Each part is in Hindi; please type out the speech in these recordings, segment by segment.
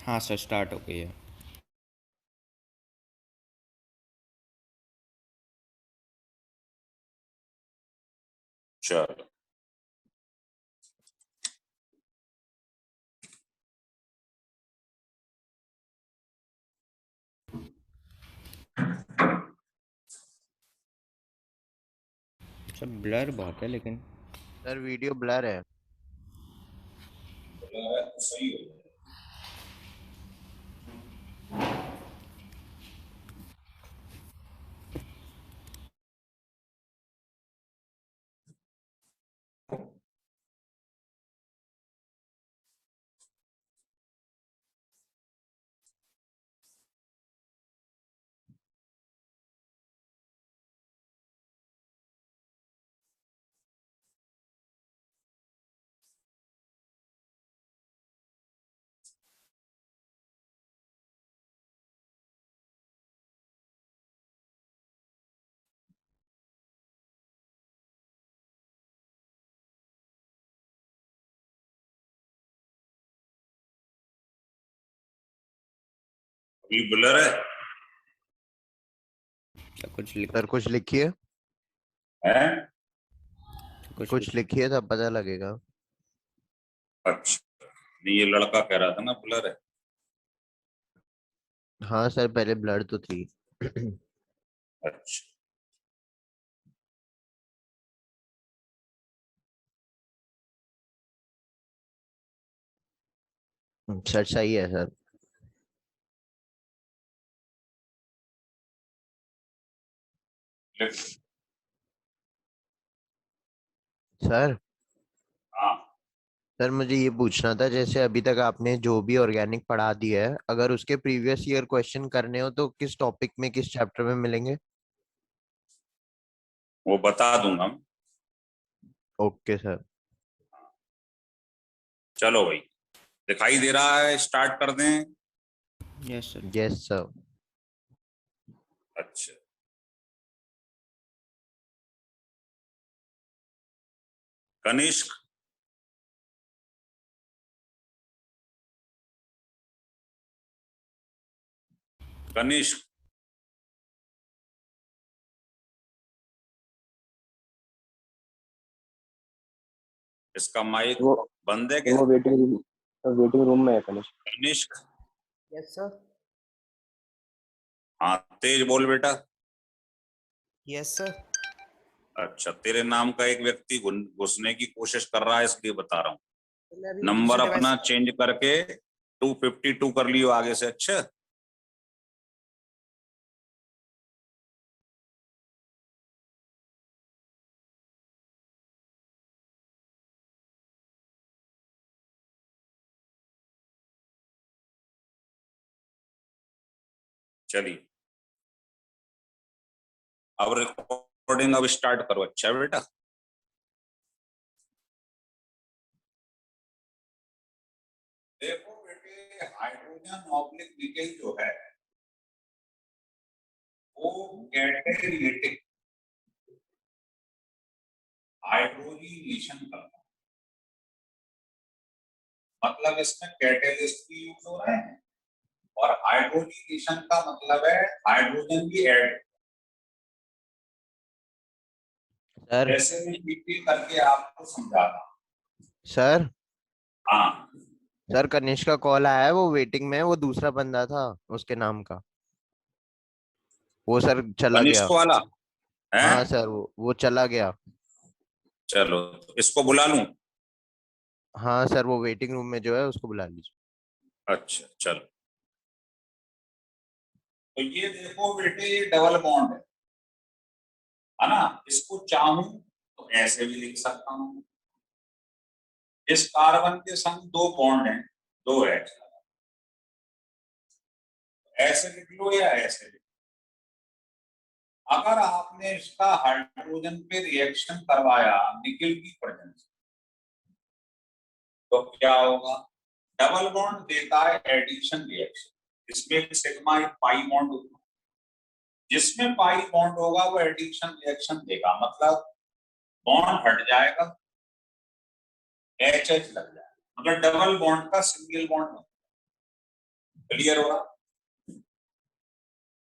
हाँ सर, स्टार्ट हो गई है। चलो। सर ब्लर बहुत है लेकिन। सर वीडियो ब्लर है। सही हो गया। अभी ब्लर है। सर कुछ लिख सर कुछ लिखिए, हैं? कुछ लिखिए तब पता लगेगा। अच्छा, नहीं ये लड़का कह रहा था ना ब्लर है। हाँ सर, पहले ब्लर तो थी। अच्छा, सर सही है सर। लिख। सर हाँ, सर मुझे ये पूछना था, जैसे अभी तक आपने जो भी ऑर्गेनिक पढ़ा दिया है, अगर उसके प्रीवियस ईयर क्वेश्चन करने हो तो किस टॉपिक में, किस चैप्टर में मिलेंगे? वो बता दूंगा मैं। Okay sir. चलो भाई, दिखाई दे रहा है, स्टार्ट कर दें। Yes sir. Yes sir. अच्छा, कनिष्क। कनिष्क, इसका माइक वो बंद है क्या? वो वेटिंग रूम में है कनिष्क। Kanishka, yes sir. हाँ तेज बोल बेटा। Yes sir. अच्छा, तेरे नाम का एक व्यक्ति घुसने की कोशिश कर रहा है, इसलिए बता रहा हूँ। तो मैं अभी नंबर दूसरे डिवाइस अपना चेंज करके 252 कर लियो आगे से। अच्छा, चलिए अब रिकॉर्डिंग अब स्टार्ट करो। अच्छा बेटा, देखो बेटे, हाइड्रोजन ऑब्लिक निकेल जो है वो कैटेलिटिक हाइड्रोजीनेशन करता है। मतलब इसमें कैटेलिस्ट भी यूज हो रहे हैं, और हाइड्रोजीनेशन का मतलब है हाइड्रोजन भी ऐड। सर जैसे मैं पीपी करके आपको समझाता हूँ। सर हाँ, सर कनिष्क का कॉल आया है, वो वेटिंग में है, वो दूसरा बंदा था उसके नाम का, वो सर चला गया। कनिष्क वाला है। हाँ सर, वो चला गया। चलो, इसको बुला लूं। हाँ सर, वो वेटिंग रूम में जो है उसको बुला लीजिए। अच्छा चलो, तो ये देखो बेटे, ये डबल बॉन्ड है ना। इसको चाहूं तो ऐसे भी लिख सकता हूं। इस कार्बन के संग दो बॉन्ड हैं, दो है, ऐसे लिख लो या ऐसे लिख लो। अगर आपने इसका हाइड्रोजन पे रिएक्शन करवाया निकेल की प्रेजेंस, तो क्या होगा? डबल बॉन्ड देता है एडिशन रिएक्शन। इसमें एक सिग्मा एक पाई बॉन्ड होगा। जिसमें पाई बॉन्ड होगा वो एडिशन रिएक्शन देगा, मतलब बॉन्ड हट जाएगा, एच एच लग जाएगा, मतलब डबल बॉन्ड का सिंगल बॉन्ड होगा। क्लियर हो रहा?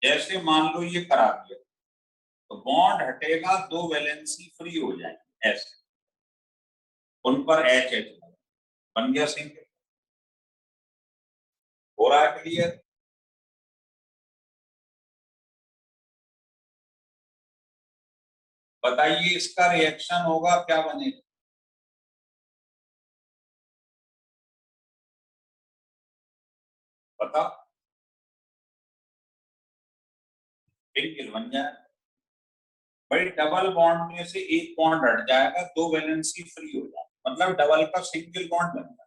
जैसे मान लो ये करा दिया तो बॉन्ड हटेगा, दो वैलेंसी फ्री हो जाएंगे ऐसे, उन पर एच एच बन गया सिंगल। हो रहा है क्लियर? बताइए इसका रिएक्शन होगा क्या बनेगा? बता। सिंगल बन जाए भाई, डबल बॉन्ड में से एक बॉन्ड हट जाएगा, दो वैलेंसी फ्री हो जाए, मतलब डबल का सिंगल बॉन्ड बन जाए।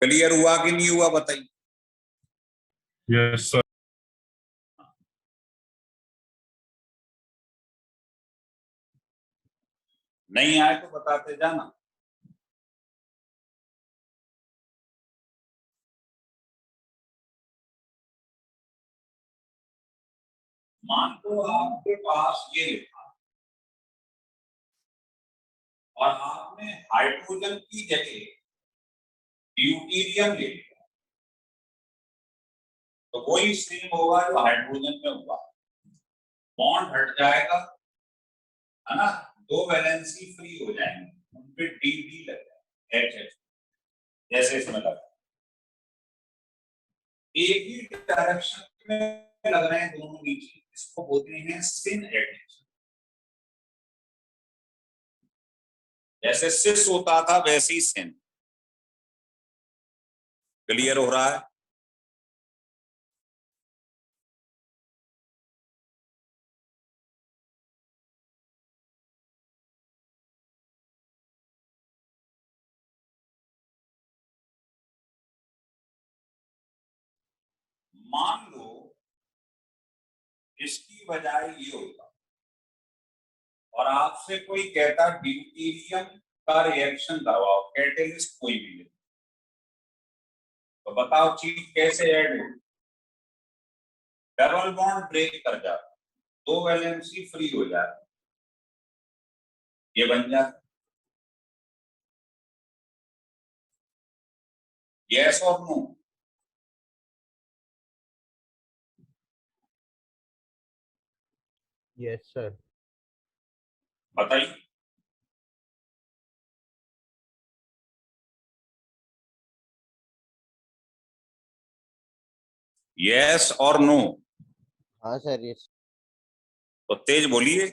क्लियर हुआ कि नहीं हुआ बताइए? Yes sir. नहीं आए तो बताते जाना। मान लो आपके पास ये लिखा और आपने हाइड्रोजन की जगह ड्यूटीरियम ले लिया, तो वही सेम होगा जो हाइड्रोजन में हुआ, बॉन्ड हट जाएगा, है ना, दो वैलेंसी फ्री हो जाएंगे, उन पे डी डी लग जाएगा, एच एच, जैसे इसमें लगा। एक ही डायरेक्शन में लग रहे हैं दोनों नीचे, इसको बोलते हैं सिन एडिशन। जैसे सिस होता था वैसे ही सिन। क्लियर हो रहा है? मान लो इसकी बजाय ये होता और आपसे कोई कहता ड्यूटीरियम का रिएक्शन करवाओ, कैटेलिस्ट कोई भी ले, तो बताओ चीज कैसे ऐड हो? डबल बॉन्ड ब्रेक कर जाता, दो वैलेंसी फ्री हो जाता, ये बन जाता। यस और नो? Yes sir. बताइए। यस और नो? हाँ सर यस। तो तेज बोलिए।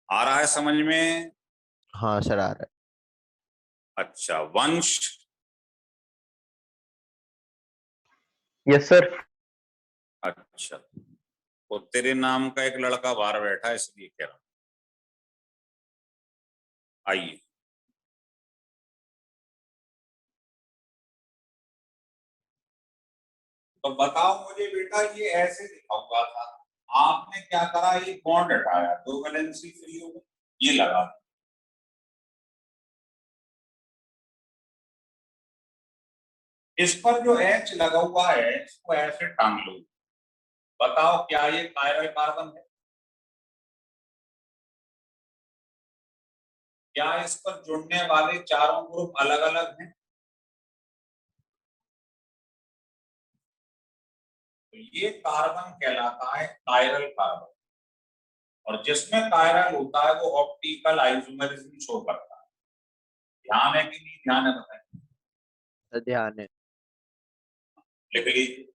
आ रहा है समझ में? हाँ सर आ रहा है। अच्छा वंश। Yes sir. अच्छा, तो तेरे नाम का एक लड़का बाहर बैठा है इसलिए कह रहा हूं, आइए। तो बताओ मुझे बेटा, ये ऐसे लिखा हुआ था, आपने क्या करा, ये बॉन्ड हटाया, दो वैलेंसी फ्री हो गई, ये लगा। इस पर जो एच लगा हुआ है इसको ऐसे टांग लो। बताओ क्या ये कायरल कार्बन है? क्या इस पर जुड़ने वाले चारों ग्रुप अलग अलग हैं? तो ये कार्बन कहलाता है कायरल कार्बन, और जिसमें कायरल होता है वो ऑप्टिकल आइसोमेरिज्म शो करता है। ध्यान है कि नहीं ध्यान है बताइए? सर ध्यान है। लिख लीजिए।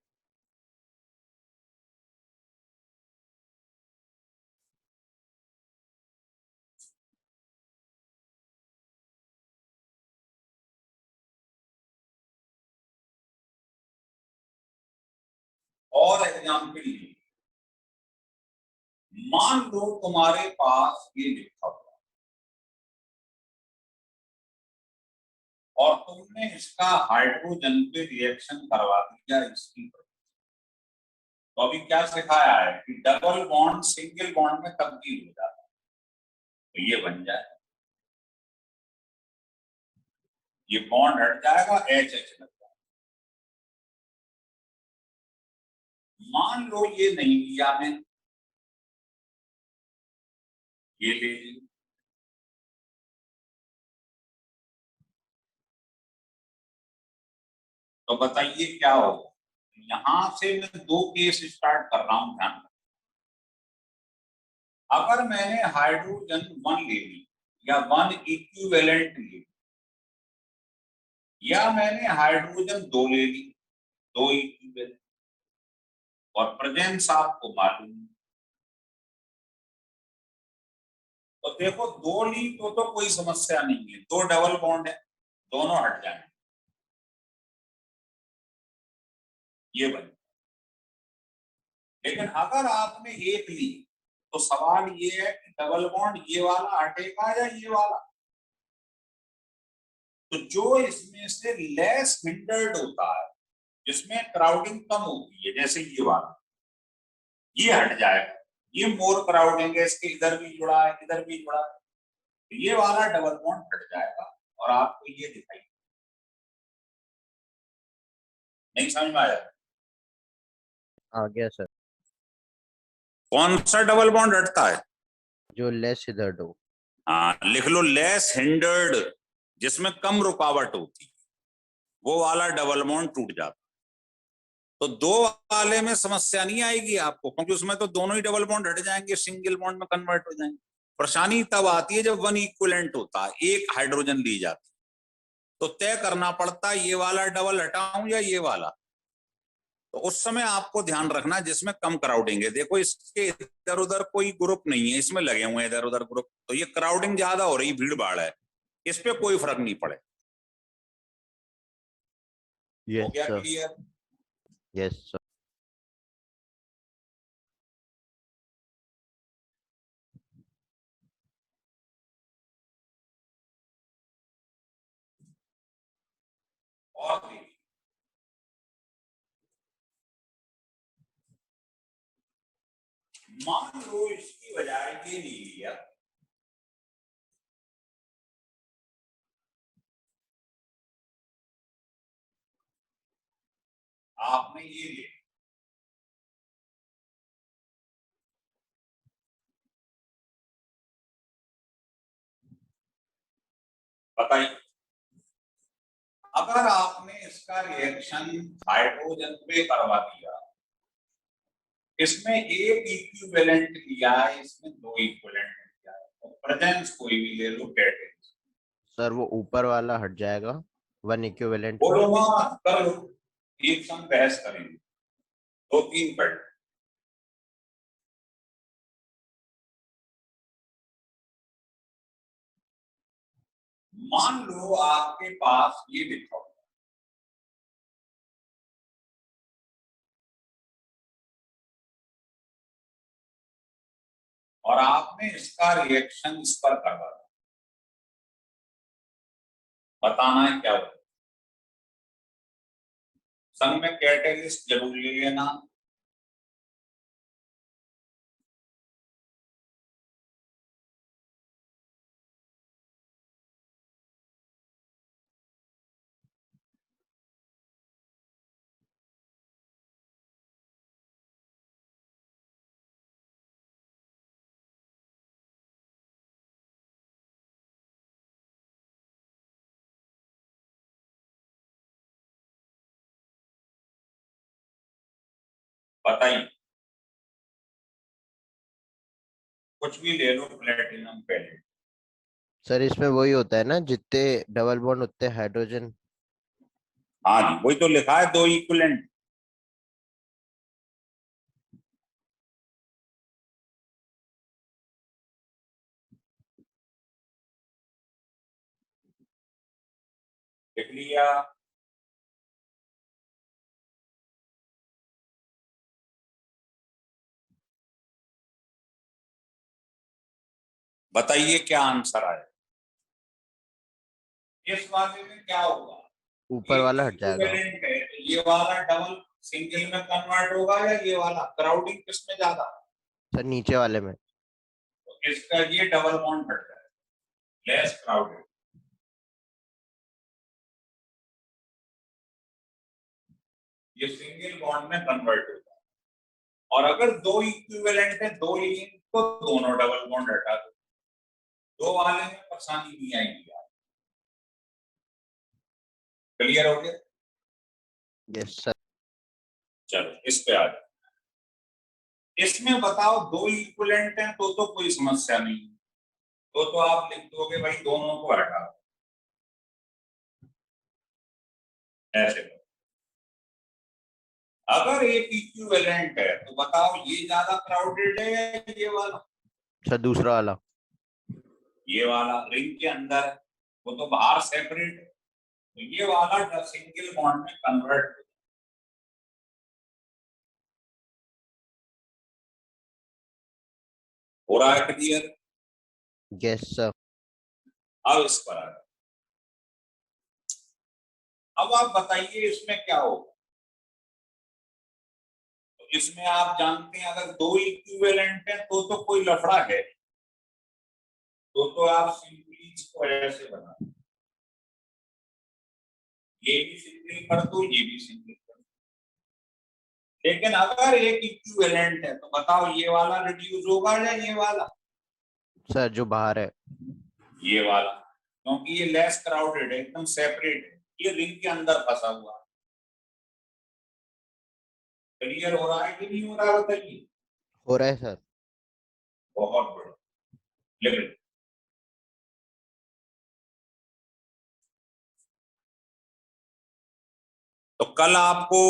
और एग्जाम के लिए मान लो तुम्हारे पास ये लिखा हुआ और तुमने इसका हाइड्रोजन पे रिएक्शन करवा दिया इसकी, तो अभी क्या सिखाया है कि डबल बॉन्ड सिंगल बॉन्ड में तब्दील हो जाता है, तो ये बन जाए, ये बॉन्ड हट जाएगा, एच एच लग जाएगा। मान लो ये नहीं लिया मैं, ये ले लीजिए, तो बताइए क्या होगा। यहां से मैं दो केस स्टार्ट कर रहा हूं, ध्यान रखना। अगर मैंने हाइड्रोजन 1 ले ली या 1 इक्विवेलेंट ले ली, या मैंने हाइड्रोजन 2 ले ली, 2 इक्विवेलेंट, और प्रेजेंस आपको मालूम है, तो देखो 2 ली तो कोई समस्या नहीं है, 2 डबल बॉन्ड है, दोनों हट जाएंगे, ये बने। लेकिन अगर आपने एक ली तो सवाल ये है कि डबल बॉन्ड ये वाला हटेगा या ये वाला। तो जो इसमें से लेस हिंडर्ड होता है, जिसमें क्राउडिंग कम होती है, जैसे ये वाला, ये हट जाएगा। ये मोर क्राउडिंग है, इसके इधर भी जुड़ा है, इधर भी जुड़ा है, तो ये वाला डबल बॉन्ड हट जाएगा और आपको ये दिखाई नहीं। समझ में आया? आ गया सर। कौन सा डबल बॉन्ड हटता है? जो लेस हिंडर्ड हो। हाँ, लिख लो, लेस हिंडर्ड, जिसमें कम रुकावट होती है, वो वाला डबल बॉन्ड टूट जाता। तो 2 वाले में समस्या नहीं आएगी आपको, क्योंकि उसमें तो दोनों ही डबल बॉन्ड हट जाएंगे, सिंगल बॉन्ड में कन्वर्ट हो जाएंगे। परेशानी तब आती है जब 1 इक्विवेलेंट होता है, एक हाइड्रोजन ली जाती, तो तय करना पड़ता है ये वाला डबल हटाऊं या ये वाला। तो उस समय आपको ध्यान रखना जिसमें कम क्राउडिंग है। देखो इसके इधर उधर कोई ग्रुप नहीं है, इसमें लगे हुए हैं इधर उधर ग्रुप, तो ये क्राउडिंग ज्यादा हो रही, भीड़ भाड़ है, इस पे कोई फर्क नहीं पड़े। हो गया क्लियर? Yes sir. और देखिए, मान लो इसकी बजाय ये नहीं लिया, आपने ये लिया, बताइए अगर आपने इसका रिएक्शन हाइड्रोजन पे करवा दिया, इसमें एक इक्विवेलेंट लिया है, इसमें 2 इक्विवेलेंट लिया है, तो प्रेजेंस कोई भी ले लो, कैटेगरी। सर वो ऊपर वाला हट जाएगा 1 इक्विवेलेंट। बोलो वहां कर लो, एक संग बहस करेंगे, 2-3 पढ़। मान लो आपके पास ये लिखा हो, और आपने इसका रिएक्शन इस पर करवा दिया, बताना है क्या होगा। संग में कैटेलिस्ट जरूर ले लेना, बताइए कुछ भी ले लो, प्लेटिनम पैलेट। सर इसमें वही होता है ना, जितने डबल बॉन्ड उतने हाइड्रोजन। हाँ जी, वही तो लिखा है, 2 इक्विवेलेंट। लिख लिया? बताइए क्या आंसर आया। इस वाले में क्या होगा, ऊपर वाला हट जाएगा। इक्विवेलेंट है, तो ये वाला डबल सिंगल में कन्वर्ट होगा या ये वाला? क्राउडिंग किसमें ज्यादा? सर नीचे वाले में। तो इसका ये डबल बॉन्ड हट जाएगा, लेस क्राउडेड, ये सिंगल बॉन्ड में कन्वर्ट होगा। और अगर 2 इक्विवेलेंट है, 2 लिंक, तो दोनों डबल बॉन्ड हटा दो, दो वाले में परेशानी नहीं आएगी यार। क्लियर हो गया? Yes sir. चलो इस पे आ जाओ। इसमें बताओ दो इक्विवेलेंट हैं तो कोई समस्या नहीं, तो आप लिख दोगे भाई दोनों को हटा दो, ऐसे करो। अगर एक इक्विवेलेंट है तो बताओ ये ज्यादा क्राउडेड है या ये वाला? सर दूसरा वाला। ये वाला रिंग के अंदर है, वो तो बाहर सेपरेट है, तो ये वाला सिंगल बॉन्ड में कन्वर्ट हो रहा है। क्लियर? Yes sir. अब इस पर आ जाओ। अब आप बताइए इसमें क्या होगा। तो इसमें आप जानते हैं अगर दो इक्विवेलेंट है तो कोई लफड़ा है, तो आप सिंपली इसको ऐसे बना दो, ये भी सिंपल कर दो, ये भी सिंपल कर दो। लेकिन अगर एक इक्विवेलेंट है तो बताओ ये वाला रिड्यूस होगा या ये वाला? सर जो बाहर है। ये वाला, क्योंकि ये लेस क्राउडेड है, एकदम सेपरेट है, ये रिंग के अंदर फंसा हुआ है। क्लियर हो रहा है कि नहीं हो रहा है बताइए? हो रहा है सर। बहुत बड़ा लेवल। तो कल आपको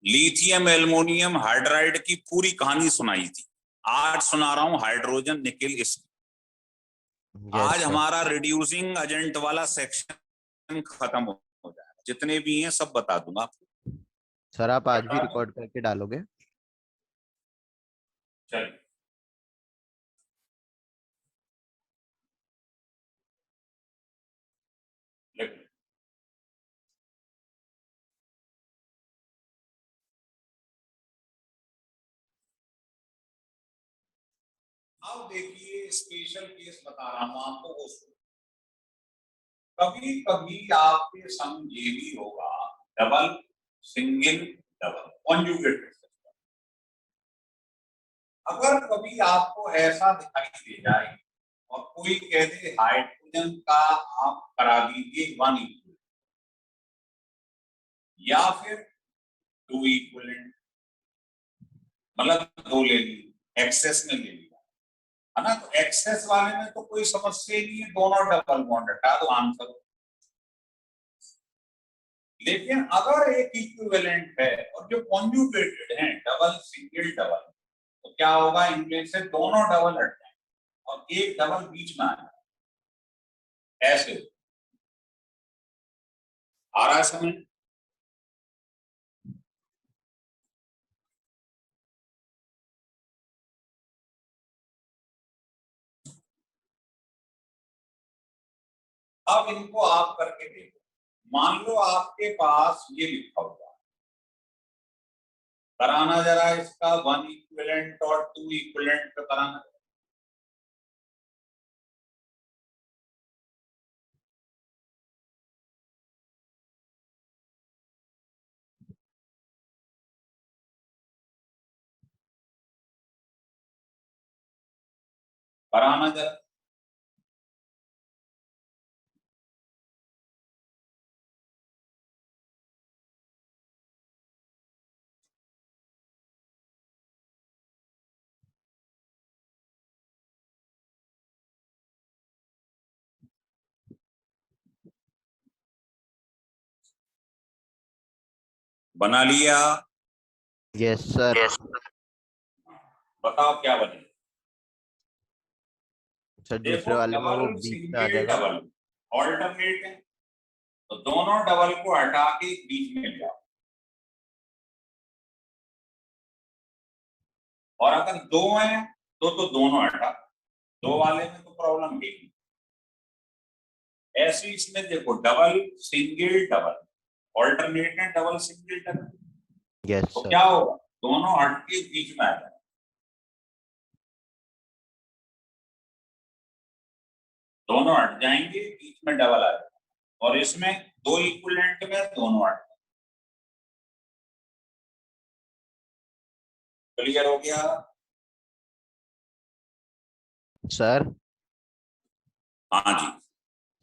लिथियम एल्युमिनियम हाइड्राइड की पूरी कहानी सुनाई थी, आज सुना रहा हूं हाइड्रोजन निकेल इसकी। आज हमारा रिड्यूसिंग एजेंट वाला सेक्शन खत्म हो जाएगा, जितने भी हैं सब बता दूंगा आपको। सर आप आज भी रिकॉर्ड करके डालोगे? चलिए लिख। अब देखिए स्पेशल केस बता रहा हूं आपको, वो सुनो। कभी कभी आपके संग ये भी होगा, डबल सिंगल डबल कॉन्जुगेट। अगर कभी आपको ऐसा दिखाई दे जाए और कोई कह दे हाइड्रोजन का आप करा दीजिए 1 इक्वल या फिर 2 इक्वलेंट, मतलब 2 ले लीजिए, एक्सेस में ले लिया है ना, तो एक्सेस वाले में तो कोई समस्या नहीं है, दोनों डबल बॉन्ड हटा दो, आंसर। लेकिन अगर एक इक्विवेलेंट है और जो कॉन्जुगेटेड है डबल सिंगल डबल, तो क्या होगा, इनमें से दोनों डबल हट जाएंगे और एक डबल बीच में आएगा, ऐसे। आ रहा है समझ? अब इनको आप करके देखो। मान लो आपके पास ये लिखा हुआ है, कराना जरा इसका 1 इक्विवेलेंट और 2 इक्विवेलेंट पे कराना। कराना जरा। बना लिया? Yes sir. बताओ क्या बने? सर दूसरे देखो वाले में वो डबल बीच में आ सिंगल जाएगा। डबल ऑल्टरनेट है, तो दोनों डबल को हटा के बीच में ले आओ, और अगर 2 हैं तो दोनों हटा, 2 वाले में तो प्रॉब्लम है ही। ऐसे इसमें देखो डबल सिंगल डबल ऑल्टरनेट है, डबल सिंगल डबल, यस तो सर। क्या होगा, दोनों हट के बीच में आ जाए, दोनों हट जाएंगे, बीच में डबल आ जाएगा, और इसमें 2 इक्विवेलेंट में दोनों हट। क्लियर हो गया? सर हाँ जी।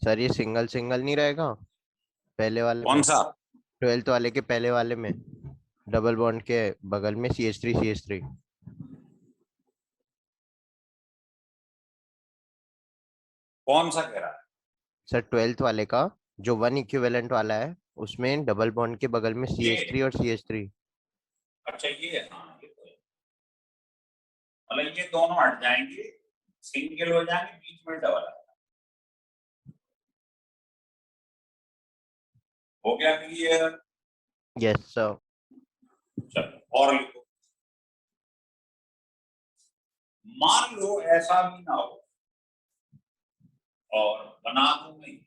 सर ये सिंगल सिंगल नहीं रहेगा पहले वाले कौन में? सा? 12th वाले के पहले वाले में डबल बॉन्ड के बगल में CH3 CH3। कौन सा कह रहा है? सर 12th वाले का जो 1 इक्विवेलेंट वाला है उसमें डबल बॉन्ड के बगल में ये CH3 और CH3। अच्छा ये है, हाँ ये तो है। मतलब ये दोनों हट जाएंगे, सिंगल हो जाएंगे, बीच में डबल आएगा। हो गया क्लियर? Yes sir. चलो और लिखो। मान लो ऐसा भी ना हो और बना दूं नहीं।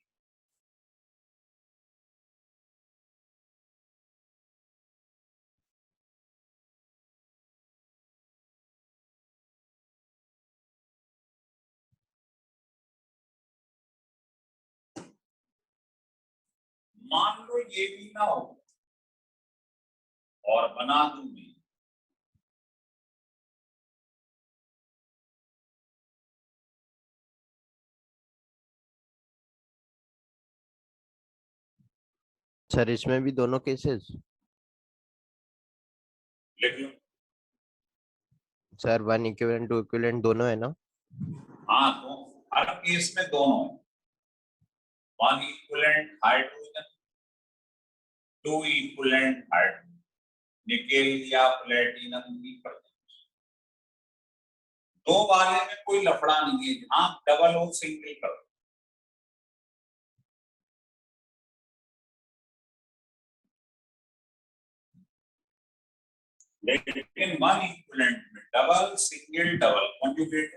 मान लो ये भी ना हो और बना दूं नहीं। सर इसमें भी दोनों केसेस? लिख लो। सर 1 इक्विवेलेंट 2 इक्विवेलेंट दोनों है ना? हाँ तो हर केस में दोनों है। 1 equivalent hydrogen, 2 equivalent hydrogen, nickel या प्लेटिनम की प्रेजेंस। दो वाले में कोई लफड़ा नहीं है, जहां डबल हो सिंगल करो। लेकिन 1 इक्विवेलेंट में डबल सिंगल डबल कॉन्जुगेट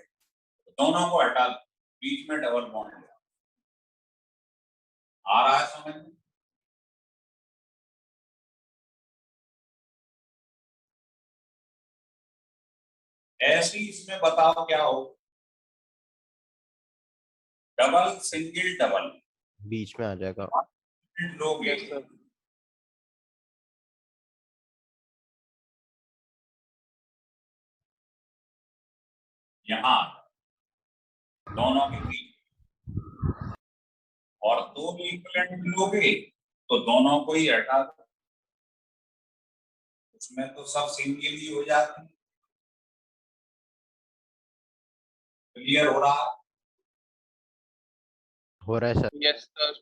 दोनों को हटा दो, बीच में डबल बॉन्ड ले आओ। आ रहा है समझ में? ऐसे ही इसमें बताओ क्या हो। डबल सिंगल डबल बीच में आ जाएगा। लोगे यहाँ दोनों के बीच, और 2 इक्विवेलेंट लोगे तो दोनों को ही हटा दो, उसमें तो सब सिंगल ही हो जाते हैं। क्लियर हो रहा? हो रहा है सर। Yes sir.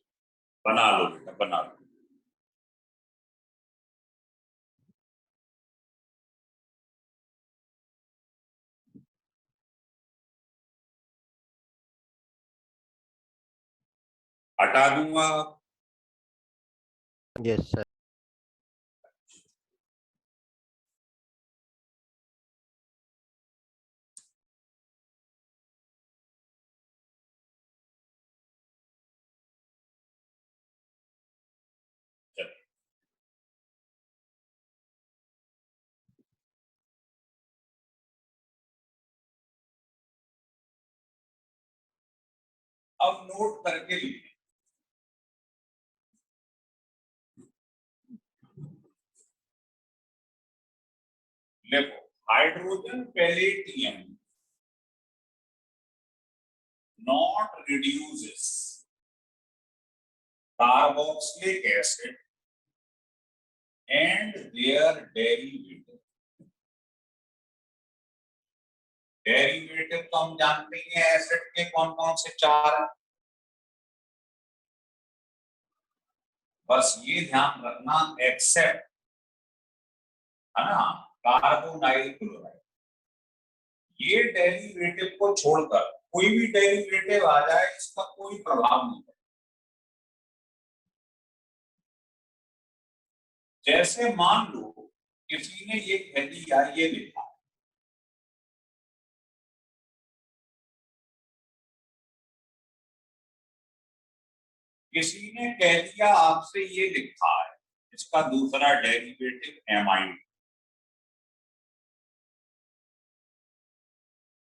बना लो बेटा, बना लो। हटा दूंगा। Yes sir. अब नोट करके लिखें। देखो hydrogen palladium not reduces carboxylic acid and their derivative. Derivative तो हम जानते हैं एसिड के कौन कौन से 4 हैं। बस ये ध्यान रखना एक्सेप्ट, है ना, कार्बोनाइल क्लोराइड, ये डेरिवेटिव को छोड़कर कोई भी डेरिवेटिव आ जाए इसका कोई प्रभाव नहीं है। जैसे मान लो किसी ने ये कह दिया, ये लिखा, किसी ने कह दिया आपसे ये लिखा है इसका दूसरा डेरिवेटिव एमाइड,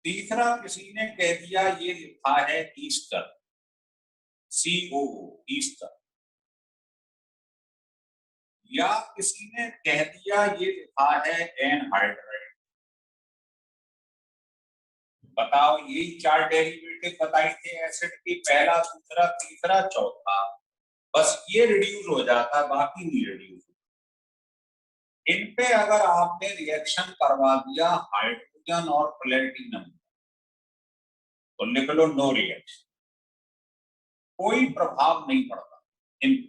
तीसरा किसी ने कह दिया ये लिखा है ईस्टर, COO ईस्टर, या किसी ने कह दिया ये लिखा है एनहाइड्राइड। बताओ यही 4 डेरिवेटिव डेरिवेटिव बताई थी एसिड की, पहला, दूसरा, तीसरा, चौथा, बस ये रिड्यूस हो जाता है, बाकी नहीं रिड्यूस। इन पे अगर आपने रिएक्शन करवा दिया हाइड्रोजन और प्लेटिनम, तो लिख लो नो रिएक्शन, कोई प्रभाव नहीं पड़ता इन।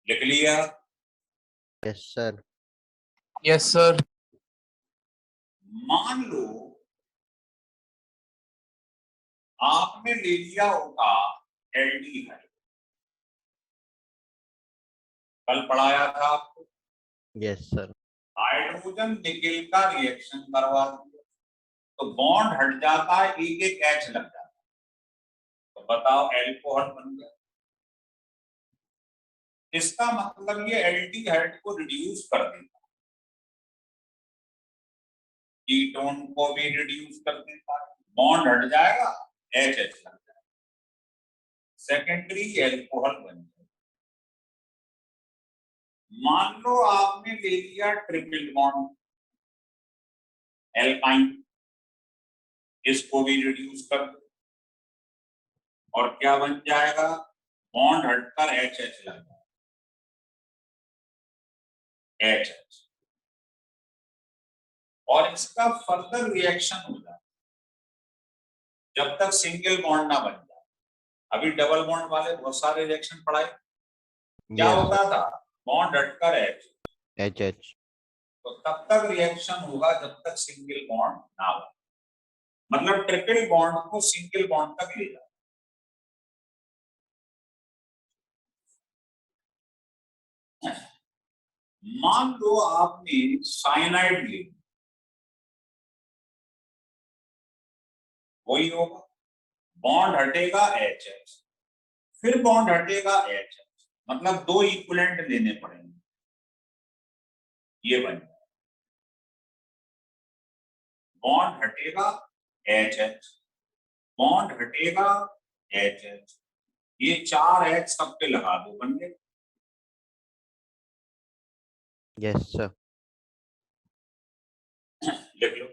लिख लिया? Yes sir. Yes, sir. मान लो आपने ले लिया होगा एल्डिहाइड, कल पढ़ाया था आपको, यस सर। हाइड्रोजन निकेल का रिएक्शन करवा दिया, तो बॉन्ड हट जाता है, एक एक एच लग जाता है, तो बताओ एल्कोहल बन गया। इसका मतलब ये एल्डिहाइड को रिड्यूस कर देता है, कीटोन को भी रिड्यूस कर देता है, बॉन्ड हट जाएगा, एच एच लग जाएगा, सेकेंडरी एल्कोहल बन जाएगा। मान लो आपने ले लिया ट्रिपल बॉन्ड एल्काइन, इसको भी रिड्यूस कर दो, और क्या बन जाएगा, बॉन्ड हटकर एच एच लग जाएगा, एच एच, और इसका फर्दर रिएक्शन हो जाए जब तक सिंगल बॉन्ड ना बन जाए। अभी डबल बॉन्ड वाले बहुत सारे रिएक्शन पढ़ाए, क्या होता था, बॉन्ड हटकर एच एच एच। तो तब तक रिएक्शन होगा जब तक सिंगल बॉन्ड ना बने, मतलब ट्रिपल बॉन्ड को सिंगल बॉन्ड तक ले जाए। मान लो आपने साइनाइड ले, वही होगा, बॉन्ड हटेगा एच एच, फिर बॉन्ड हटेगा एच एच, मतलब दो इक्विवेलेंट लेने पड़ेंगे, ये बन जाए, बॉन्ड हटेगा एच एच, बॉन्ड हटेगा एच एच, ये चार एच सब पे लगा दो, बन गए। Yes sir. लिख लो।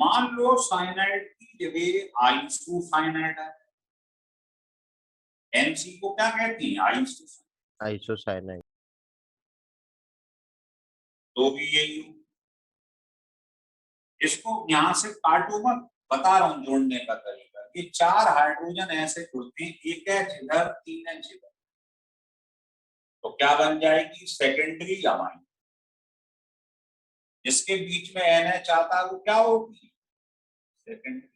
मान लो साइनाइड की जगह आइसोसाइनाइड है, एनसी को क्या कहती है, आइसोसाइनाइड, आइसोसाइनाइड। तो भी यही हो। इसको यहां से काटो मत, बता रहा हूं जोड़ने का तरीका। ये चार हाइड्रोजन ऐसे जुड़ते हैं, एक एच इधर, तीन एच इधर, तो क्या बन जाएगी, सेकेंडरी अमाइन। जिसके बीच में NH आता है वो क्या होगी, सेकेंडरी।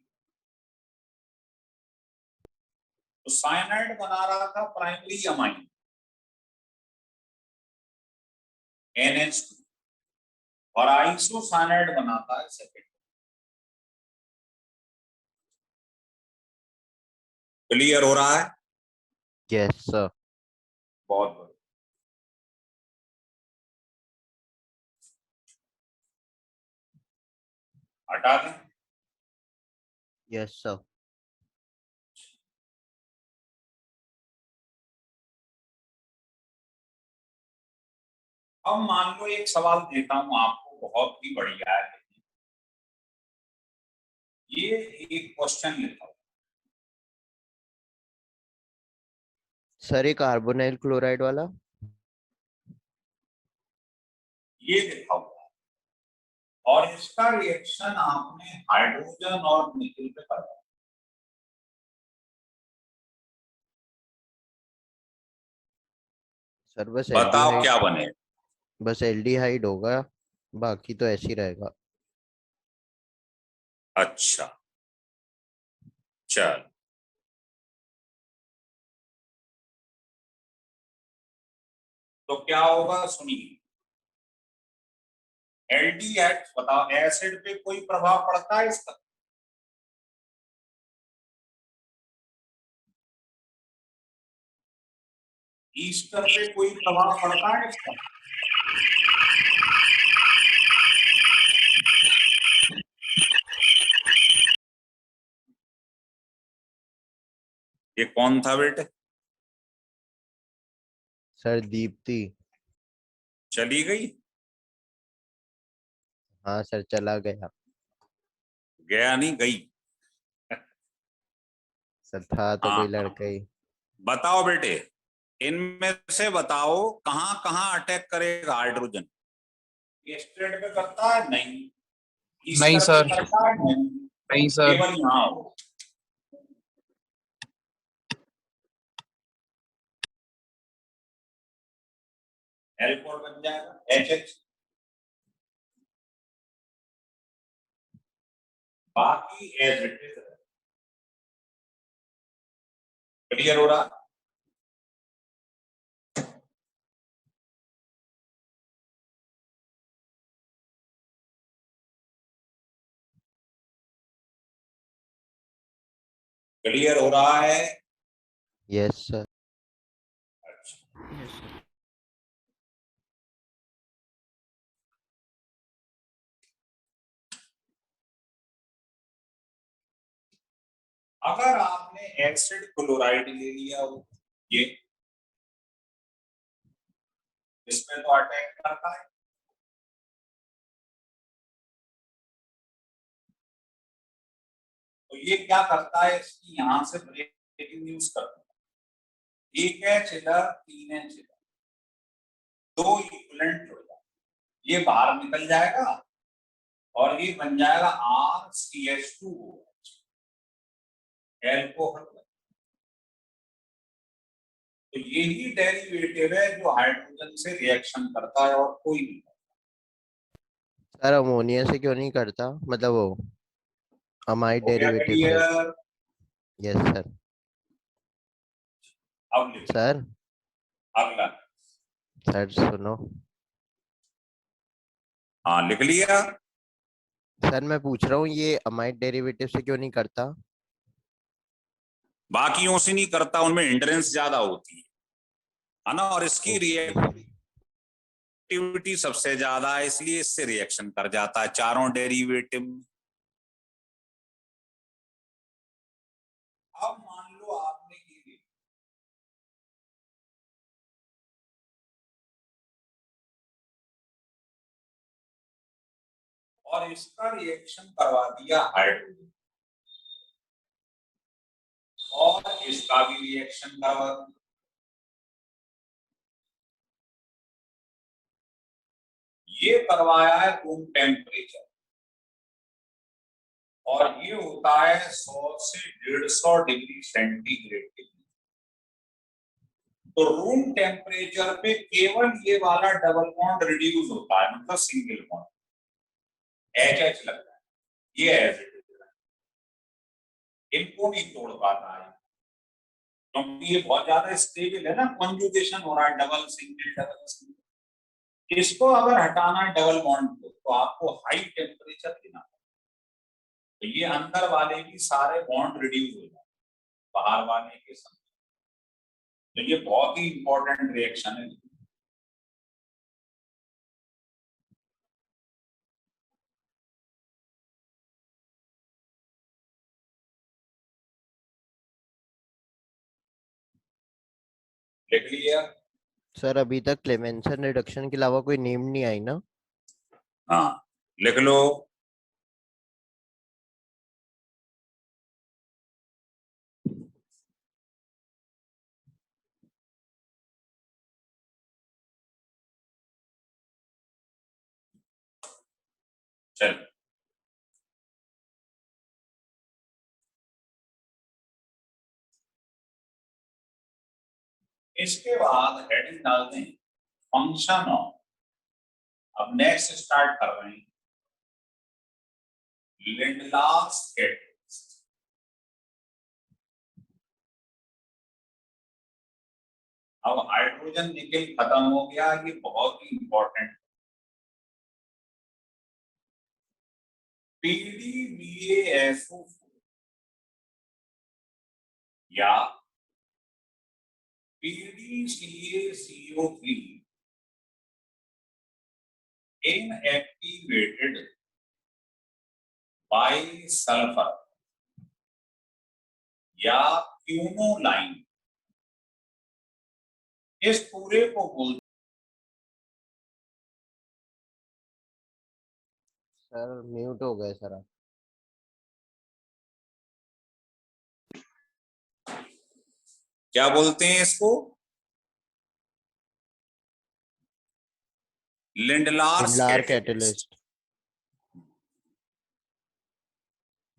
तो साइनाइड बना रहा था प्राइमरी अमाइन NH2, और आइसोसाइनाइड बनाता है सेकेंडरी। क्लियर हो रहा है? Yes sir. बहुत बढ़िया। हटा दें? Yes sir. अब मान लो एक सवाल देता हूं आपको, बहुत ही बढ़िया है ये। एक क्वेश्चन लिखा हुआ, सर ये कार्बोनाइल क्लोराइड वाला। ये लिखा हुआ है, और इसका रिएक्शन आपने हाइड्रोजन और निकेल पे करवाया। सर बस बताओ एल्डिहाइड। क्या बने? बस एल्डिहाइड होगा, बाकी तो ऐसे ही रहेगा। अच्छा, चल, तो क्या होगा सुनिए। एल्डिहाइड बताओ, एसिड पे कोई प्रभाव पड़ता है इसका? ईस्टर पे कोई प्रभाव पड़ता है इसका? ये कौन था बेटे? सर दीप्ति। चली गई? हाँ सर चला गया। गया नहीं, गई। सर था तो हाँ कोई लड़का ही। बताओ बेटे, इनमें से बताओ कहां कहां अटैक करेगा हाइड्रोजन? स्ट्रेट पे करता है? नहीं। नहीं ईस्टर सर। पे करता है? नहीं। नहीं सर। केवल यहाँ हो। एल्कोहल बन जाएगा HH। बाकी एज इट इज। क्लियर हो रहा? क्लियर हो रहा है? Yes sir. अच्छा। Yes sir. अगर आपने एसिड क्लोराइड ले लिया हो, ये इसमें तो अटैक करता है। तो ये क्या करता है, इसकी यहां से ब्रेकिंग न्यूज करता है। 1H इधर, 3H इधर, 2 इक्विवेलेंट हो जाए, ये बाहर निकल जाएगा और ये बन जाएगा RCH2OH, एल्कोहल। तो यही डेरिवेटिव है जो हाइड्रोजन से रिएक्शन करता है और कोई नहीं। सर अमोनिया से क्यों नहीं करता, मतलब वो अमाइड हो गया डेरिवेटिव से? क्लियर? Yes sir. अब लिखो सर अगला। सर सुनो। हाँ लिख लिया। सर मैं पूछ रहा हूँ ये अमाइड डेरिवेटिव से क्यों नहीं करता? बाकियों से नहीं करता, उनमें हिंड्रेंस ज्यादा होती है ना, और इसकी रिएक्टिविटी सबसे ज्यादा है, इसलिए इससे रिएक्शन कर जाता है चारों डेरिवेटिव। अब मान लो आपने ये लिखा, और इसका रिएक्शन करवा दिया हाइड्रोजन, और इसका भी रिएक्शन करवा दिया। ये करवाया है रूम टेम्परेचर, और ये होता है 100 से 150 डिग्री सेंटीग्रेड के लिए। तो रूम टेम्परेचर पे केवल ये वाला डबल बॉन्ड रिड्यूस होता है, मतलब सिंगल बॉन्ड HH लगता है, ये एज इट इज है, इनको नहीं तोड़ पाता है, क्योंकि ये बहुत ज्यादा स्टेबल है ना, कॉन्जुगेशन हो रहा है, डबल सिंगल डबल सिंगल। इसको अगर हटाना है डबल बॉन्ड को, तो आपको हाई टेम्परेचर देना है, तो ये अंदर वाले भी सारे बॉन्ड रिड्यूस हो जाए बाहर वाले के साथ। तो ये बहुत ही इंपॉर्टेंट रिएक्शन है। लिख लिया? सर अभी तक क्लेमेंसन रिडक्शन के अलावा कोई नेम नहीं आई ना? हाँ लिख लो। चल इसके बाद हेडिंग डालते हैं फंक्शन ऑफ। अब नेक्स्ट स्टार्ट कर रहे हैं लिंडलास कैटलिस्ट। अब हाइड्रोजन निकल खत्म हो गया, ये बहुत ही इंपॉर्टेंट। PDBASO4 या PdCaCO3 inactivated by sulfur या क्यूनोलाइन, इस पूरे को बोलते सर म्यूट हो गए सर आप। क्या बोलते हैं इसको? लिंडलार्स लार कैटेलिस्ट। कैटलिस्ट।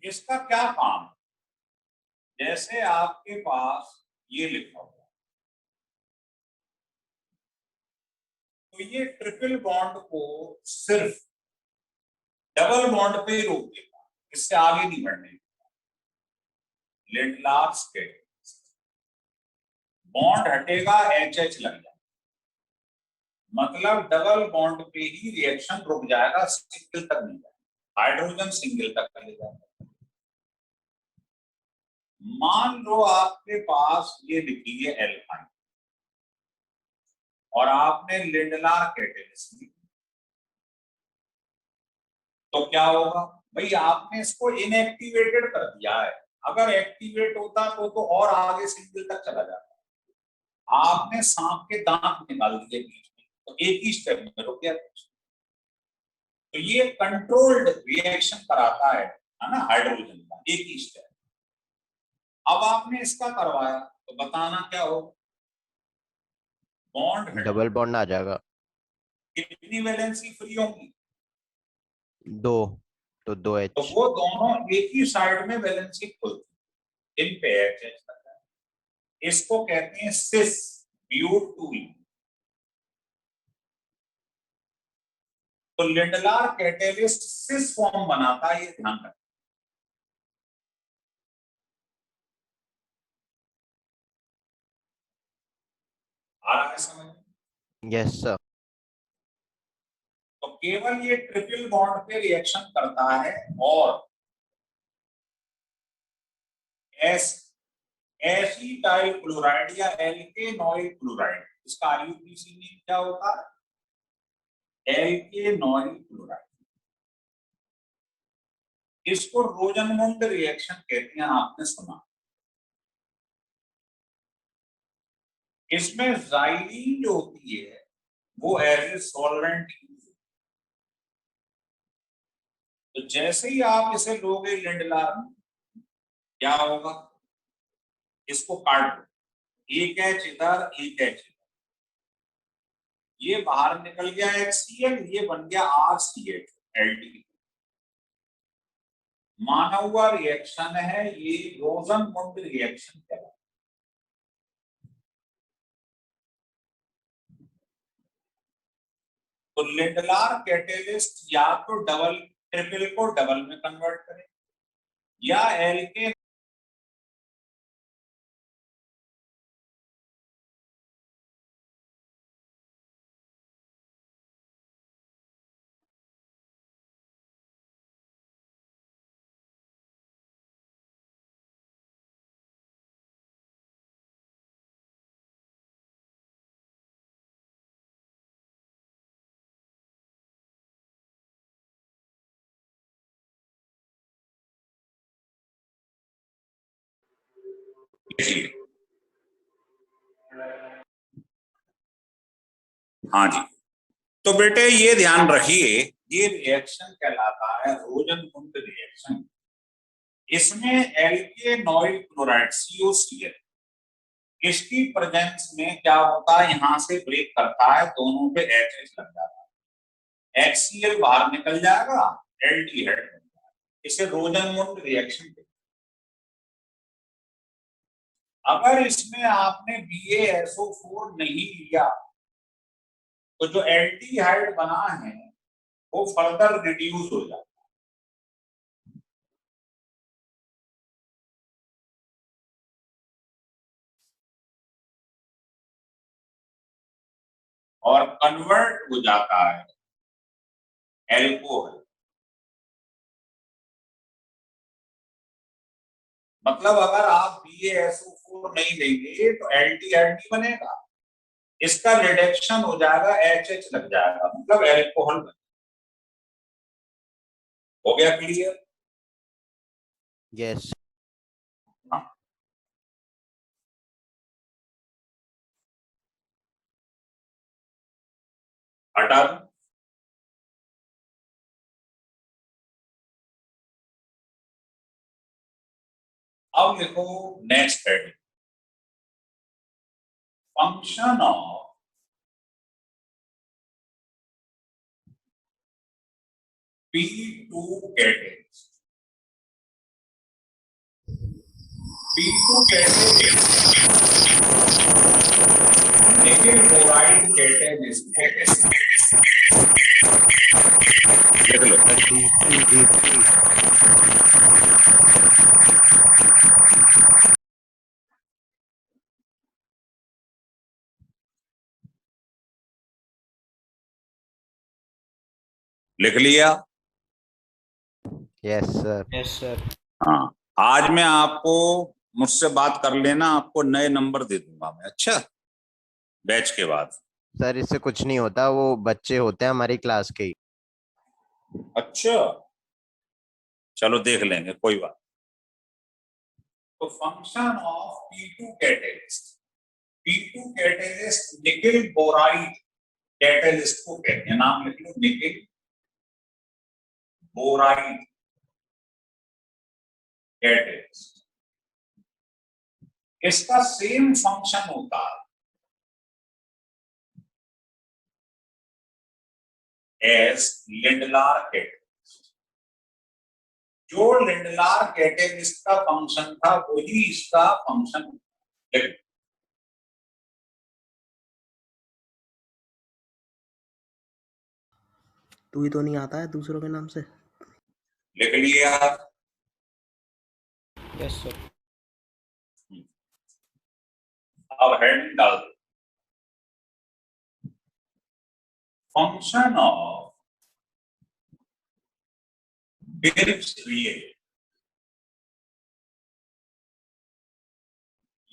इसका क्या काम? जैसे आपके पास ये लिखा हुआ, तो ये ट्रिपल बॉन्ड को सिर्फ डबल बॉन्ड पे ही रोक देगा, इससे आगे नहीं बढ़ने देगा। लिंडलार्स कैटेलिस्ट, बॉन्ड हटेगा HH लग जाएगा, मतलब डबल बॉन्ड पे ही रिएक्शन रुक जाएगा, सिंगल तक नहीं जाएगा, हाइड्रोजन सिंगल तक ले जाएगा। मान लो आपके पास ये लिखी है एल्काइन और आपने लिंडलार कैटेलिस्ट ली, तो क्या होगा भाई? आपने इसको इनएक्टिवेटेड कर दिया है। अगर एक्टिवेट होता तो और आगे सिंगल तक चला जाता। आपने सांप के दांत निकाल दिए बीच में, तो एक ही स्टेप में रुक गया। तो ये कंट्रोल्ड रिएक्शन कराता है ना हाइड्रोजन का, एक ही स्टेप। अब आपने इसका करवाया तो बताना क्या हो? बॉन्ड डबल बॉन्ड आ जाएगा। कितनी वैलेंसी फ्री होंगी? 2, तो 2 तो H। वो दोनों एक ही साइड में वैलेंसी खुलती, इन पे एक्सचेंज करता है। इसको कहते हैं सिस ब्यूट-2। तो लिंडलार कैटेलिस्ट सिस फॉर्म बनाता है, ये ध्यान रखना। आ रहा है समझ? Yes sir. तो केवल ये ट्रिपल बॉन्ड पे रिएक्शन करता है और एसिटाइल क्लोराइड या एल्केनॉइल क्लोराइड, इसका आईयूपीएसी में क्या होता है? एल्केनॉइल क्लोराइड। इसको रोजनमुंड रिएक्शन कहते हैं, आपने सुना। इसमें ज़ाइलीन जो होती है वो एज ए सॉल्वेंट यूज। तो जैसे ही आप इसे लोगे लिंडलार, क्या होगा? इसको काट दो, एक एच इधर एक एच इधर, ये बाहर निकल गया HCl, ये बन गया RCH एल्डिहाइड। माना हुआ रिएक्शन है ये, रोजनमुंड रिएक्शन कहलाता है। तो लिंडलार कैटेलिस्ट या तो डबल ट्रिपल को डबल में कन्वर्ट करे या एल्केन हाँ जी। तो बेटे ये ध्यान रखिए, ये रिएक्शन कहलाता है रोजनमुंड रिएक्शन। इसमें एल्केनॉइल क्लोराइड COCl, इसकी प्रेजेंस में क्या होता है? यहां से ब्रेक करता है, दोनों पे HH लग जाता है, HCl बाहर निकल जाएगा, एल्डिहाइड बन जाएगा। इसे रोजनमुंड रिएक्शन कहते हैं। अगर इसमें आपने BaSO4 नहीं लिया तो जो एल्डिहाइड बना है वो फर्दर रिड्यूस हो जाता है। और कन्वर्ट हो जाता है एल्कोहल। मतलब अगर आप BaSO4 नहीं देंगे तो LTLT बनेगा, इसका रिडक्शन हो जाएगा, HH लग जाएगा, मतलब एल्कोहल बनेगा। हो गया क्लियर? यस हटा दो। अब लिखो next heading, function of P2 catalyst. P2 catalyst nickel chloride catalyst लिख लो। लिख लिया? Yes sir. Yes sir. हाँ, आज मैं आपको, मुझसे बात कर लेना, आपको नए नंबर दे दूंगा मैं, अच्छा, बैच के बाद। सर इससे कुछ नहीं होता, वो बच्चे होते हैं हमारी क्लास के ही। अच्छा, चलो देख लेंगे, कोई बात। तो function of P2 catalyst, P2 catalyst nickel boride catalyst को कहते हैं, नाम लिख लो, निकेल बोराइड कैटेलिस्ट। इसका सेम फंक्शन होता है एज लिंडलार कैटेलिस्ट। जो लिंडलार कैटेलिस्ट का फंक्शन था वही इसका फंक्शन। तू ही तो नहीं आता है दूसरों के नाम से। लिख लिया? Yes sir. अब हेडिंग डाल दो, फंक्शन ऑफ बिर्च रिएक्ट।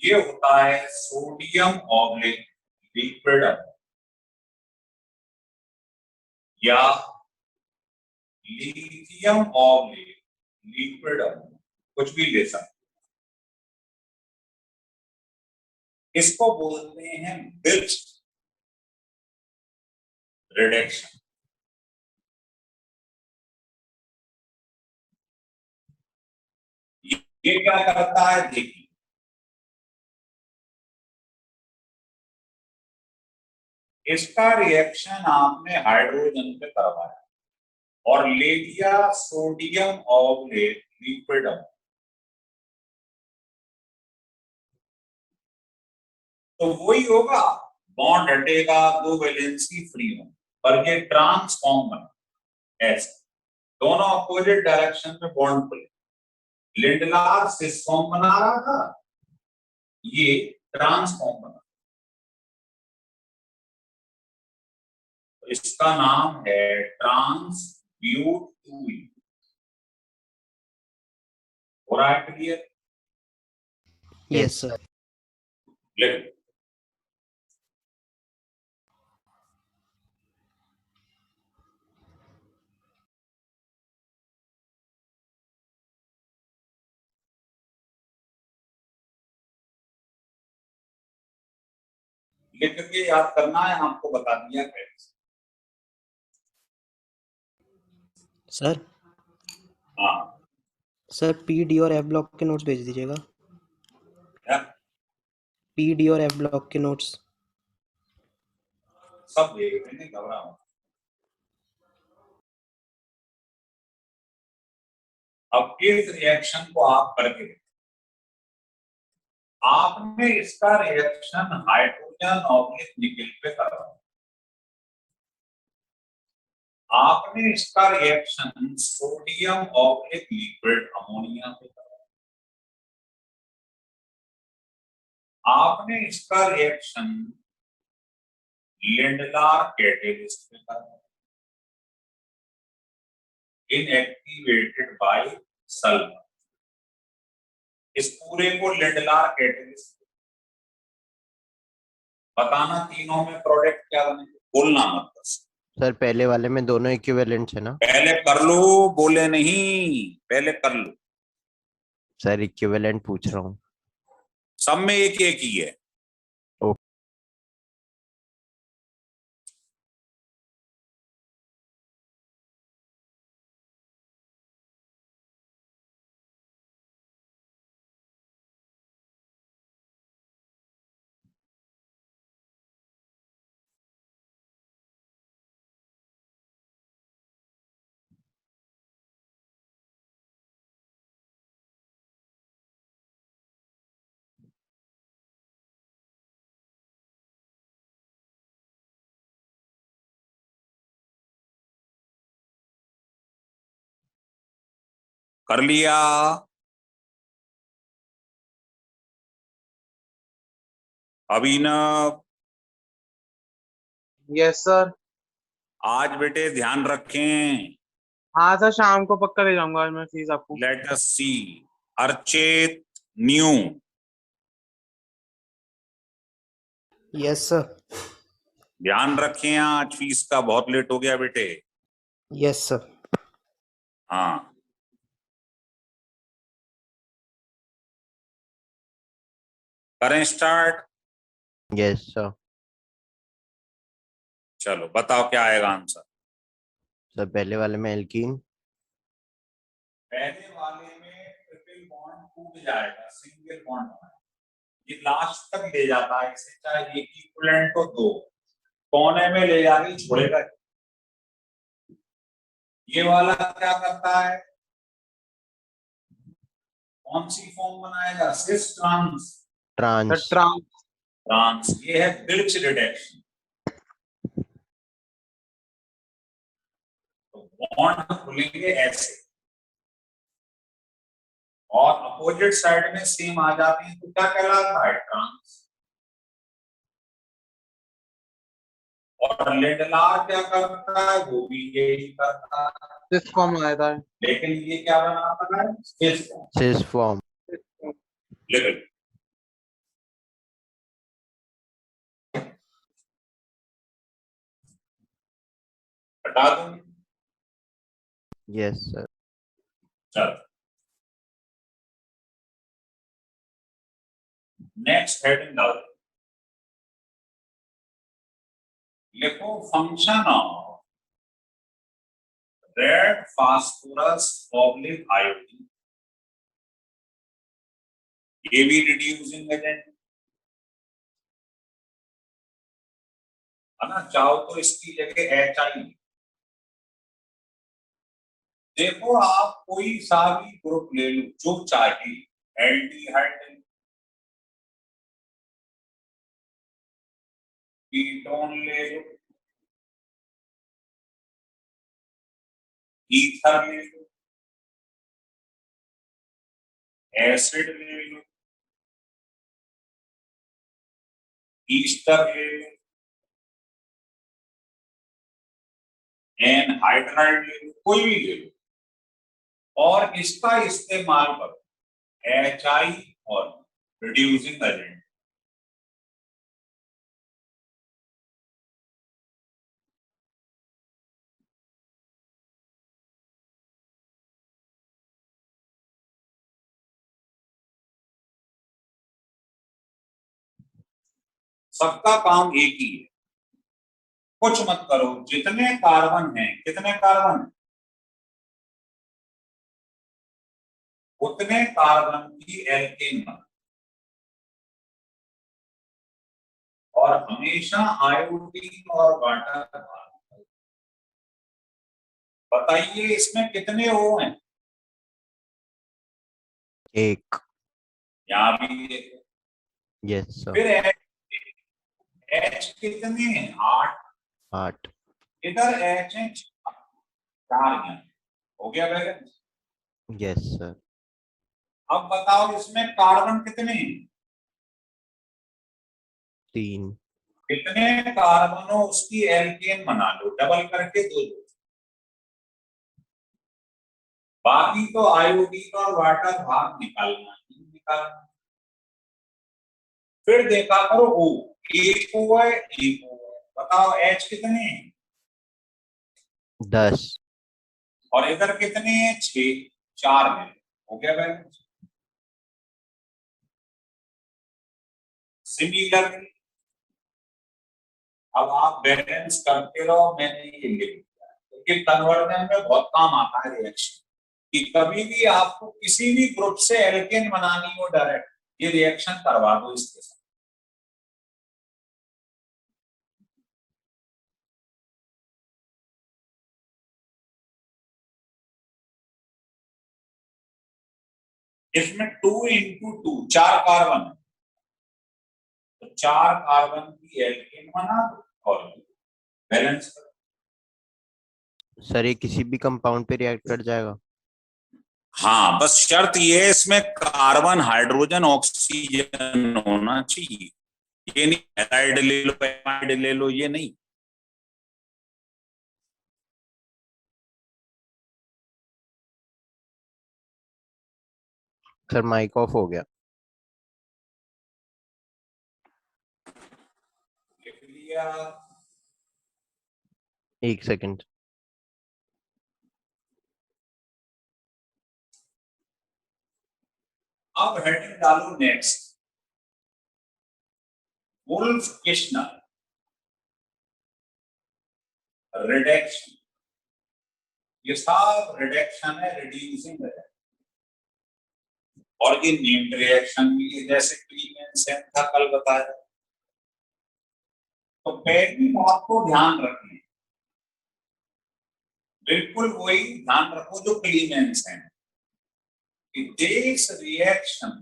ये होता है सोडियम ऑब्लिक लिक्विड या लिथियम ऑब्लिक लिक्विड, कुछ भी ले सकते। इसको बोलते हैं बिर्च रिडक्शन। ये क्या करता है देखिए, इसका रिएक्शन आपने हाइड्रोजन पे करवाया और ले लिया सोडियम ऑब्लिक लिक्विड, तो वही होगा, बॉन्ड हटेगा, दो वैलेंसी फ्री हो, पर ये ट्रांसफॉर्म बना ऐसे, दोनों अपोजिट डायरेक्शन में बॉन्ड खुले। लिंडलार सिस फॉर्म बना रहा था, ये ट्रांसफॉर्म बना, तो इसका नाम है ट्रांसब्यूट। हो रहा है क्लियर? Yes sir. लिख, लिख के याद करना है, आपको बता दिया कैसे। सर हाँ, सर PD और F ब्लॉक के नोट्स भेज दीजिएगा। क्या? PD और F ब्लॉक के नोट्स सब देख लेंगे, घबराओ। अब इस रिएक्शन को आप करके, आपने इसका रिएक्शन हाइड्रोजन ऑब्लिक निकेल पे करवाया, आपने इसका reaction sodium oblique liquid ammonia पे करवाया, आपने इसका रिएक्शन लिंडलार कैटेलिस्ट पे करवाया, इनएक्टिवेटेड बाय सल्फर। इस पूरे को लिंडलार कैटेलिस्ट बताना, तीनों में प्रोडक्ट क्या बने, बोलना मत बस। सर पहले वाले में दोनों इक्विवेलेंट है ना? पहले कर लो, बोले नहीं, पहले कर लो। सर इक्विवेलेंट पूछ रहा हूँ। सब में एक एक ही है। कर लिया? अभिनव, यस सर। आज बेटे ध्यान रखें। हाँ सर, शाम को पक्का ले जाऊंगा आज मैं फीस आपको। लेट अस सी। अर्चित, न्यू। Yes sir. ध्यान रखें, आज फीस का बहुत लेट हो गया बेटे। Yes sir. हाँ, करें स्टार्ट? Yes sir. चलो बताओ क्या आएगा आंसर। सर पहले वाले में एल्कीन। पहले वाले में ट्रिपल बॉन्ड टूट जाएगा, सिंगल बॉन्ड बनेगा। ये लास्ट तक ले जाता है इसे, चाहे एक इक्विवेलेंट हो दो, कोने में ले जाके छोड़ेगा। ये वाला क्या करता है, कौन सी फॉर्म बनाएगा, सिस ट्रांस। ट्रांस। ट्रांस, ये है बिर्च रिडक्शन। तो बॉन्ड खुलेंगे ऐसे और अपोजिट साइड में सेम आ जाते हैं, तो क्या कहलाता है, ट्रांस। और लिंडलार क्या करता है, वो भी यही करता है, सिस फॉर्म आया था। लेकिन ये क्या बनाता है, सिस फॉर्म। Cis form. लेकिन हटा दूं? Yes sir. चल, नेक्स्ट हेडिंग डाल दो। लिखो function of red phosphorus oblique iodine. ये भी रिड्यूसिंग एजेंट है ना, चाहो तो इसकी जगह HI। देखो आप कोई सा भी ग्रुप ले लो जो चाहिए, एल्डिहाइड, कीटोन ले लो, ईथर ले लो, एसिड ले लो, ईस्टर ले लो, एनहाइड्राइड ले लो, कोई भी ले लो, और इसका इस्तेमाल करो HI और रिड्यूसिंग एजेंट। सबका काम एक ही है, कुछ मत करो। जितने कार्बन हैं, कितने कार्बन, उतने कार्बन की एल्केन बना, और हमेशा आयोडीन और वाटर। बताइए इसमें कितने O हैं? एक। यहाँ भी देखो। Yes sir. फिर H कितने हैं, 8। 8। इधर H है 4 हैं। हो गया बैलेंस? Yes sir. अब बताओ इसमें कार्बन कितने हैं? 3। कितने कार्बनों उसकी एल्केन बना लो, डबल करके 2 लो। बाकी तो आयोडीन और वाटर भाग निकालना करना। फिर देखा करो ओ, एक ओ है एक ओ है, बताओ एच कितने हैं? 10। और इधर कितने हैं? 6, 4 में हो गया बैलेंस। सिमिलरली अब आप बैलेंस करते रहो, मैंने ये लिख दिया क्योंकि कन्वर्जन में बहुत काम आता है रिएक्शन, कि कभी भी आपको किसी भी ग्रुप से एल्केन बनानी हो डायरेक्ट, ये रिएक्शन करवा दो इसके साथ। इसमें 2 into 2 4 कार्बन है, तो 4 कार्बन की एल्केन बना दो और बैलेंस करो। सर ये किसी भी कंपाउंड पे रिएक्ट कर जाएगा? हाँ, बस शर्त ये है इसमें कार्बन हाइड्रोजन ऑक्सीजन होना चाहिए, ये नहीं एलाइड ले लो एमाइड ले लो, ये नहीं। सर माइक ऑफ हो गया। लिख लिया। 1 सेकंड। अब हेडिंग डालो नेक्स्ट, वुल्फ किश्नर रिडक्शन। ये सब रिडक्शन है, रिड्यूसिंग है, और ये नेम्ड रिएक्शन भी है, जैसे क्लीमेंसेन था कल बताया। तो पहली बात को ध्यान रखना, बिल्कुल वही ध्यान रखो जो क्लीमेंसेन, this reaction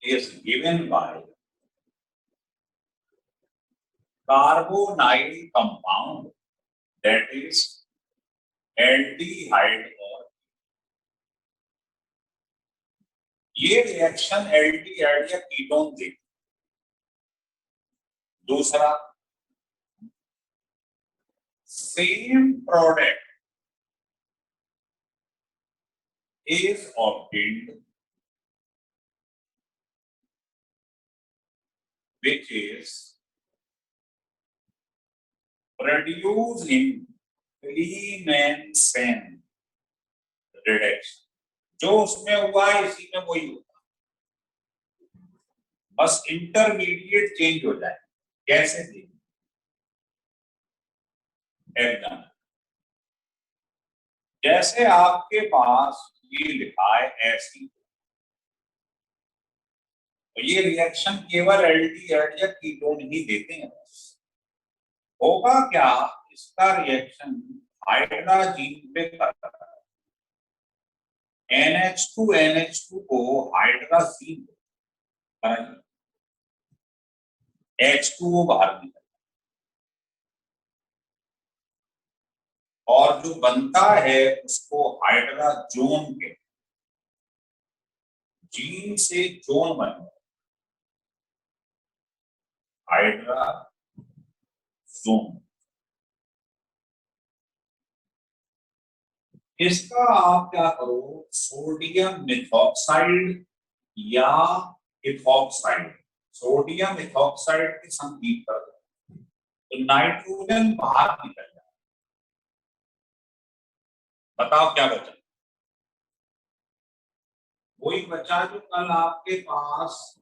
is given by carbonyl compound, that is aldehyde or ये रिएक्शन एल्डिहाइड या कीटोन देती। दूसरा, same product is obtained which is produced in Clemensen reduction। जो उसमें हुआ है इसी में वही होता, बस इंटरमीडिएट चेंज हो जाए। कैसे देखिए एकदम, जैसे आपके पास ये लिखा है ऐसी, तो ये रिएक्शन केवल एल्डिहाइड या कीटोन ही देते हैं। होगा क्या, इसका रिएक्शन हाइड्रोजन पे करता है, NH2 को हाइड्रोजन करेंगे, H2O बाहर निकल, और जो बनता है उसको हाइड्रोजोन के, जीन से जोन बने हाइड्रोजोन। इसका आप क्या करो, सोडियम मिथॉक्साइड या इथॉक्साइड, सोडियम इथॉक्साइड के संगीत कर दो, तो नाइट्रोजन बाहर निकल जाए। बताओ क्या बचा? वही बचा जो कल आपके पास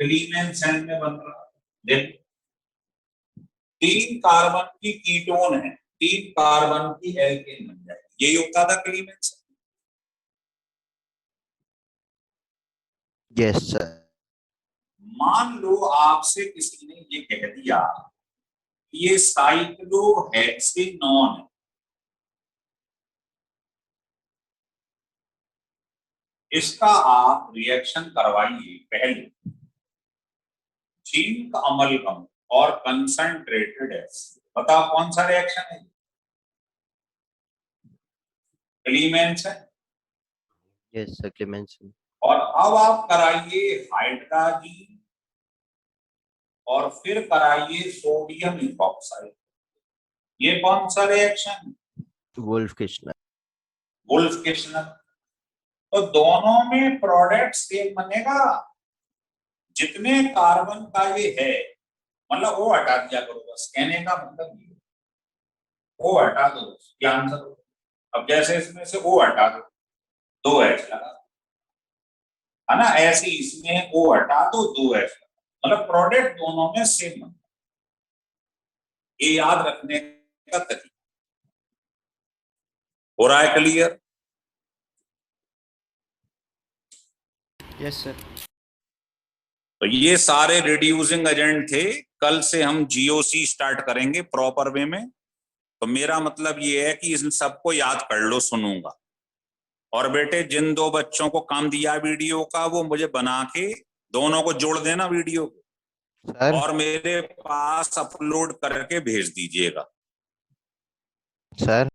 क्लीमेंसेन में बन रहा। देखो 3 कार्बन की कीटोन है, 3 कार्बन की एल्केन बन जाएगी, यही होता था क्लीमेंसेन। Yes sir. मान लो आपसे किसी ने ये कह दिया ये साइक्लोहेक्सेनॉन है, इसका आप रिएक्शन करवाइए पहले जिंक अमलगम और कंसंट्रेटेड एसिड। बताओ कौन सा रिएक्शन है? क्लीमेंसेन। Yes sir, Clemmensen. और अब आप कराइए हाइड्रोजन और फिर कराइए सोडियम इथॉक्साइड। ये कौन सा रिएक्शन? Wolff Kishner. Wolff Kishner. तो दोनों में प्रोडक्ट सेम बनेगा। जितने कार्बन का ये है, मतलब वो हटा दिया करो, बस कहने का मतलब ये, वो हटा दो, ये आंसर। अब जैसे इसमें से वो हटा दो, 2H लगा, है ना, ऐसे इसमें वो हटा दो, 2H लगा, मतलब प्रोडक्ट दोनों में सेम बनता है। ये याद रखने का तरीका हो रहा है क्लियर? Yes sir. तो ये सारे रिड्यूसिंग एजेंट थे। कल से हम जीओसी स्टार्ट करेंगे प्रॉपर वे में। तो मेरा मतलब ये है कि इन सबको याद कर लो, सुनूंगा। और बेटे जिन 2 बच्चों को काम दिया वीडियो का, वो मुझे बना के दोनों को जोड़ देना वीडियो को, सर और मेरे पास अपलोड करके भेज दीजिएगा। सर